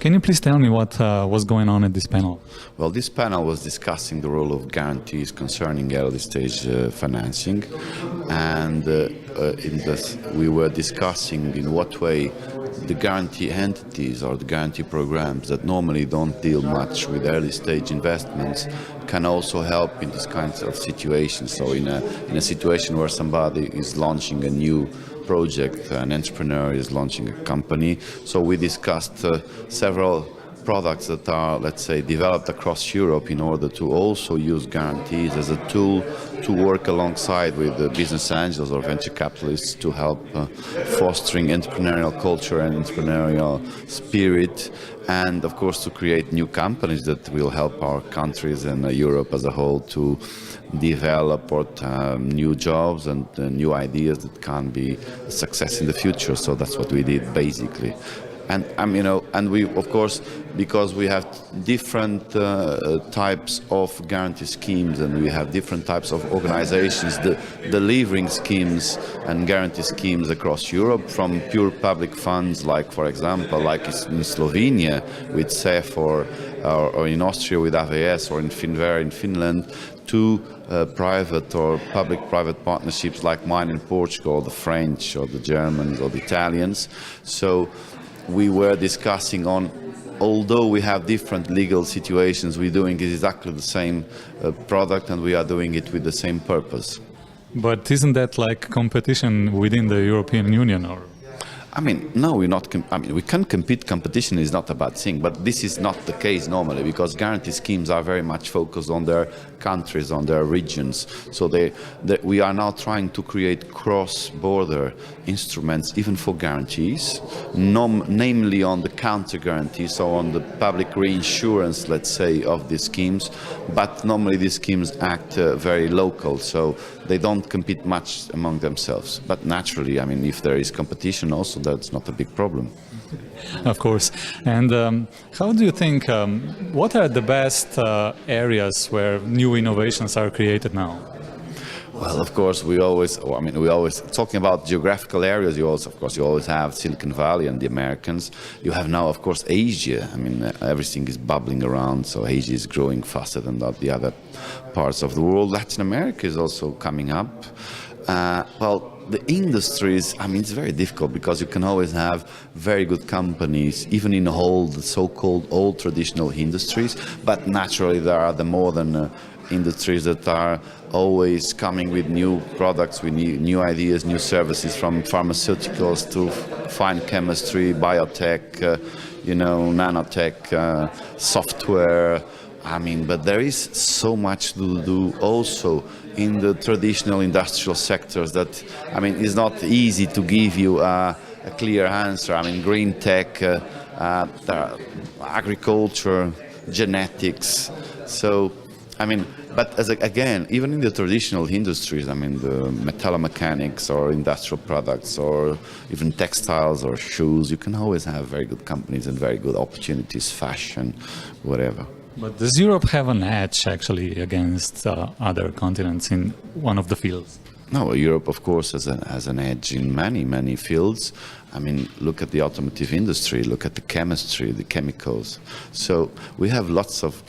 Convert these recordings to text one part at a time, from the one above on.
Can you please tell me what was going on at this panel? Well, this panel was discussing the role of guarantees concerning early stage financing, and in this we were discussing in what way the guarantee entities or the guarantee programs that normally don't deal much with early stage investments can also help in these kinds of situations. So in a situation where somebody is launching a new project, an entrepreneur is launching a company, so we discussed several products that are, let's say, developed across Europe in order to also use guarantees as a tool to work alongside with the business angels or venture capitalists to help fostering entrepreneurial culture and entrepreneurial spirit, and of course to create new companies that will help our countries and Europe as a whole to develop new jobs and new ideas that can be a success in the future. So that's what we did basically. And and we, of course, because we have different types of guarantee schemes and we have different types of organizations delivering schemes and guarantee schemes across Europe, from pure public funds, like for example, like in Slovenia with CEF, or in Austria with AVS, or in Finland, to private or public-private partnerships like mine in Portugal, the French or the Germans or the Italians. So we were discussing on, although we have different legal situations, we're doing exactly the same product and we are doing it with the same purpose. But isn't that like competition within the European Union? Or? No, we're not. We can compete. Competition is not a bad thing, but this is not the case normally, because guarantee schemes are very much focused on their countries, on their regions. So we are now trying to create cross-border instruments, even for guarantees, namely on the counter guarantees, so on the public reinsurance, let's say, of these schemes. But normally these schemes act very local, so they don't compete much among themselves. But naturally, if there is competition also, that's not a big problem. Of course. And how do you think, what are the best areas where new innovations are created now? Well, of course, we always talking about geographical areas. You always have Silicon Valley and the Americans. You have now, of course, Asia. Everything is bubbling around, so Asia is growing faster than the other parts of the world. Latin America is also coming up. Well, the industries, it's very difficult, because you can always have very good companies, even in the so-called old traditional industries. But naturally, there are the modern industries that are always coming with new products, with new ideas, new services, from pharmaceuticals to fine chemistry, biotech, nanotech, software. But there is so much to do also in the traditional industrial sectors that, it's not easy to give you a clear answer. Green tech, agriculture, genetics. So, but again, even in the traditional industries, the metallomechanics or industrial products or even textiles or shoes, you can always have very good companies and very good opportunities, fashion, whatever. But does Europe have an edge actually against other continents in one of the fields? No, Europe, of course, has an edge in many fields. Look at the automotive industry, look at the chemistry, the chemicals. So we have lots of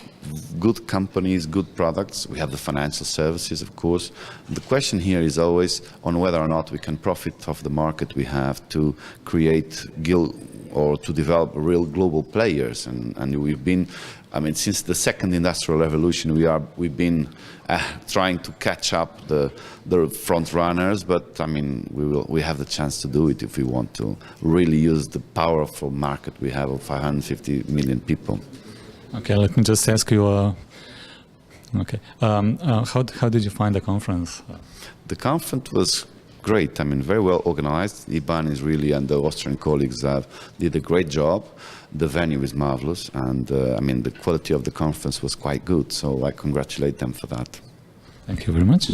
good companies, good products. We have the financial services, of course. The question here is always on whether or not we can profit off the market we have to create or to develop real global players. And we've been, since the second industrial revolution, we've been trying to catch up the front runners. But we have the chance to do it if we want to really use the powerful market we have of 550 million people. Okay, let me just ask you. How did you find the conference? The conference was great. Very well organized. EBAN is really, and the Austrian colleagues did a great job. The venue is marvelous, and the quality of the conference was quite good. So I congratulate them for that. Thank you very much.